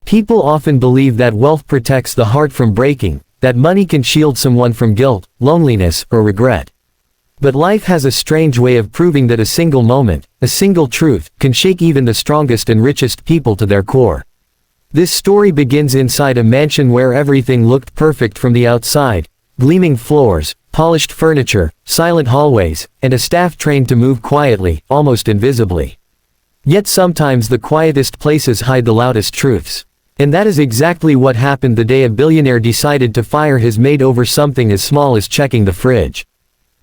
People often believe that wealth protects the heart from breaking, that money can shield someone from guilt, loneliness, or regret. But life has a strange way of proving that a single moment, a single truth, can shake even the strongest and richest people to their core. This story begins inside a mansion where everything looked perfect from the outside: gleaming floors, polished furniture, silent hallways, and a staff trained to move quietly, almost invisibly. Yet sometimes the quietest places hide the loudest truths. And that is exactly what happened the day a billionaire decided to fire his maid over something as small as checking the fridge.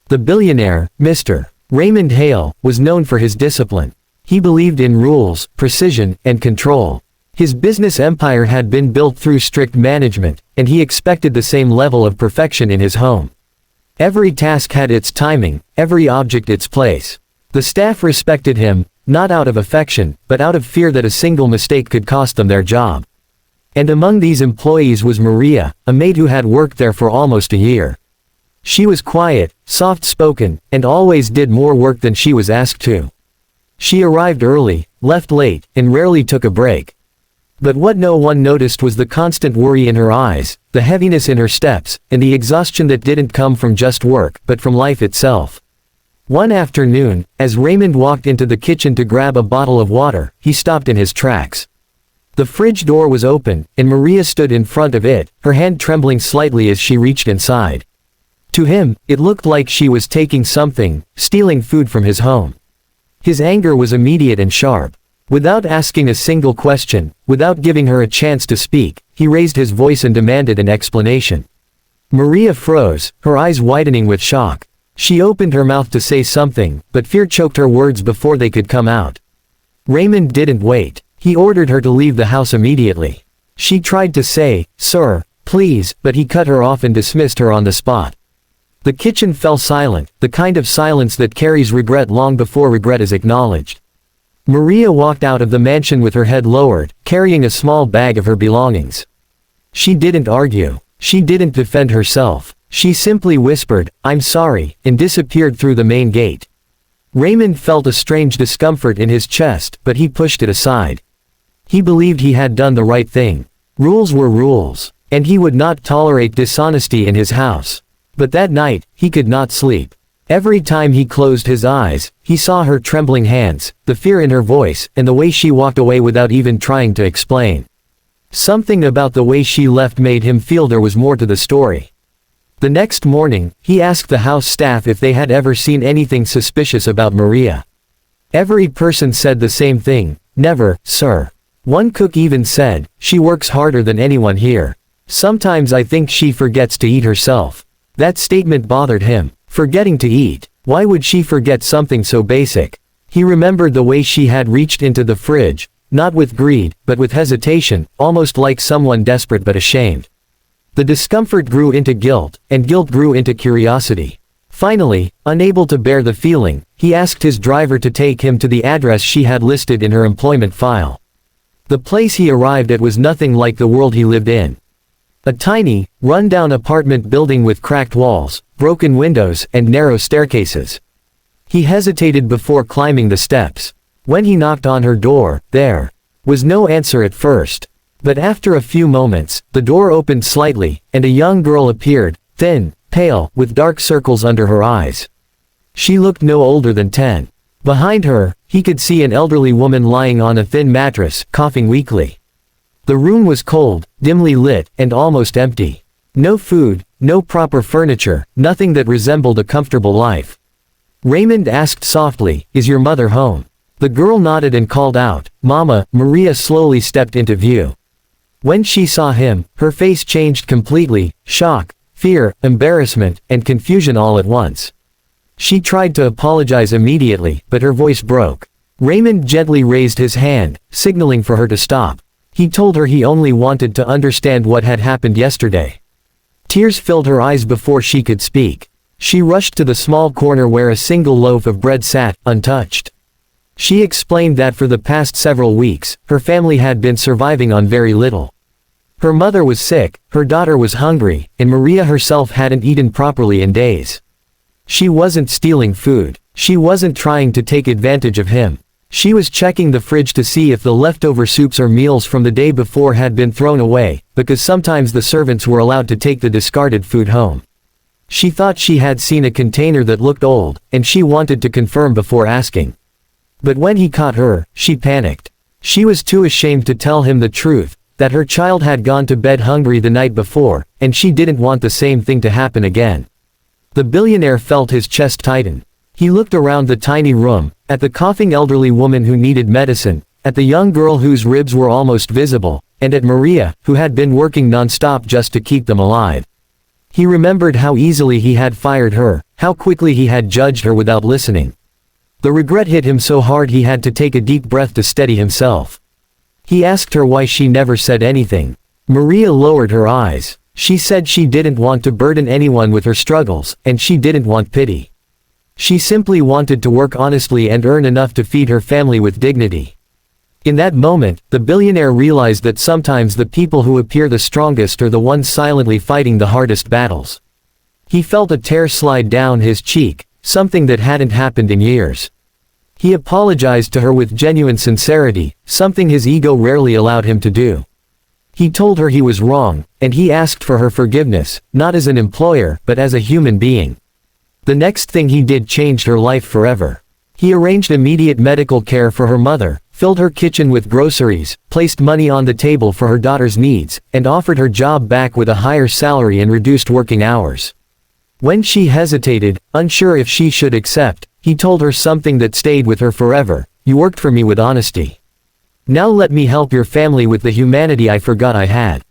The billionaire, Mr. Raymond Hale, was known for his discipline. He believed in rules, precision, and control. His business empire had been built through strict management, and he expected the same level of perfection in his home. Every task had its timing, every object its place. The staff respected him, not out of affection, but out of fear that a single mistake could cost them their job. And among these employees was Maria, a maid who had worked there for almost a year. She was quiet, soft-spoken, and always did more work than she was asked to. She arrived early, left late, and rarely took a break. But what no one noticed was the constant worry in her eyes, the heaviness in her steps, and the exhaustion that didn't come from just work, but from life itself. One afternoon, as Raymond walked into the kitchen to grab a bottle of water, he stopped in his tracks. The fridge door was open, and Maria stood in front of it, her hand trembling slightly as she reached inside. To him, it looked like she was taking something, stealing food from his home. His anger was immediate and sharp. Without asking a single question, without giving her a chance to speak, he raised his voice and demanded an explanation. Maria froze, her eyes widening with shock. She opened her mouth to say something, but fear choked her words before they could come out. Raymond didn't wait. He ordered her to leave the house immediately. She tried to say, "Sir, please," but he cut her off and dismissed her on the spot. The kitchen fell silent, the kind of silence that carries regret long before regret is acknowledged. Maria walked out of the mansion with her head lowered, carrying a small bag of her belongings. She didn't argue. She didn't defend herself. She simply whispered, "I'm sorry," and disappeared through the main gate. Raymond felt a strange discomfort in his chest, but he pushed it aside. He believed he had done the right thing. Rules were rules, and he would not tolerate dishonesty in his house. But that night, he could not sleep. Every time he closed his eyes, he saw her trembling hands, the fear in her voice, and the way she walked away without even trying to explain. Something about the way she left made him feel there was more to the story. The next morning, he asked the house staff if they had ever seen anything suspicious about Maria. Every person said the same thing: "Never, sir." One cook even said, "She works harder than anyone here. Sometimes I think she forgets to eat herself." That statement bothered him. Forgetting to eat. Why would she forget something so basic? He remembered the way she had reached into the fridge, not with greed, but with hesitation, almost like someone desperate but ashamed. The discomfort grew into guilt, and guilt grew into curiosity. Finally, unable to bear the feeling, he asked his driver to take him to the address she had listed in her employment file. The place he arrived at was nothing like the world he lived in. A tiny, run-down apartment building with cracked walls, broken windows, and narrow staircases. He hesitated before climbing the steps. When he knocked on her door, there was no answer at first. But after a few moments, the door opened slightly, and a young girl appeared, thin, pale, with dark circles under her eyes. She looked no older than 10. Behind her, he could see an elderly woman lying on a thin mattress, coughing weakly. The room was cold, dimly lit, and almost empty. No food, no proper furniture, nothing that resembled a comfortable life. Raymond asked softly, "Is your mother home?" The girl nodded and called out, "Mama." Maria slowly stepped into view. When she saw him, her face changed completely: shock, fear, embarrassment, and confusion all at once. She tried to apologize immediately, but her voice broke. Raymond gently raised his hand, signaling for her to stop. He told her he only wanted to understand what had happened yesterday. Tears filled her eyes before she could speak. She rushed to the small corner where a single loaf of bread sat, untouched. She explained that for the past several weeks, her family had been surviving on very little. Her mother was sick, her daughter was hungry, and Maria herself hadn't eaten properly in days. She wasn't stealing food. She wasn't trying to take advantage of him. She was checking the fridge to see if the leftover soups or meals from the day before had been thrown away, because sometimes the servants were allowed to take the discarded food home. She thought she had seen a container that looked old, and she wanted to confirm before asking. But when he caught her, she panicked. She was too ashamed to tell him the truth, that her child had gone to bed hungry the night before, and she didn't want the same thing to happen again. The billionaire felt his chest tighten. He looked around the tiny room, at the coughing elderly woman who needed medicine, at the young girl whose ribs were almost visible, and at Maria, who had been working non-stop just to keep them alive. He remembered how easily he had fired her, how quickly he had judged her without listening. The regret hit him so hard he had to take a deep breath to steady himself. He asked her why she never said anything. Maria lowered her eyes. She said she didn't want to burden anyone with her struggles, and she didn't want pity. She simply wanted to work honestly and earn enough to feed her family with dignity. In that moment, the billionaire realized that sometimes the people who appear the strongest are the ones silently fighting the hardest battles. He felt a tear slide down his cheek, something that hadn't happened in years. He apologized to her with genuine sincerity, something his ego rarely allowed him to do. He told her he was wrong, and he asked for her forgiveness, not as an employer, but as a human being. The next thing he did changed her life forever. He arranged immediate medical care for her mother, filled her kitchen with groceries, placed money on the table for her daughter's needs, and offered her job back with a higher salary and reduced working hours. When she hesitated, unsure if she should accept, he told her something that stayed with her forever: "You worked for me with honesty. Now let me help your family with the humanity I forgot I had."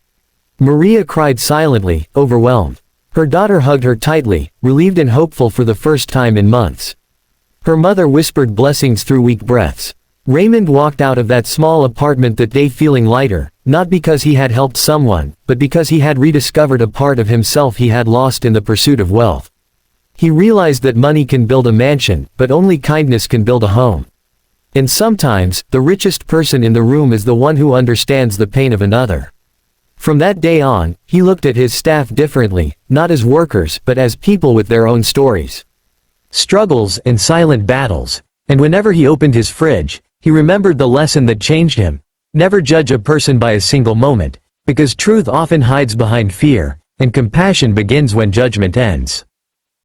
Maria cried silently, overwhelmed. Her daughter hugged her tightly, relieved and hopeful for the first time in months. Her mother whispered blessings through weak breaths. Raymond walked out of that small apartment that day feeling lighter, not because he had helped someone, but because he had rediscovered a part of himself he had lost in the pursuit of wealth. He realized that money can build a mansion, but only kindness can build a home. And sometimes, the richest person in the room is the one who understands the pain of another. From that day on, he looked at his staff differently, not as workers, but as people with their own stories, struggles, and silent battles. And whenever he opened his fridge, he remembered the lesson that changed him: never judge a person by a single moment, because truth often hides behind fear, and compassion begins when judgment ends.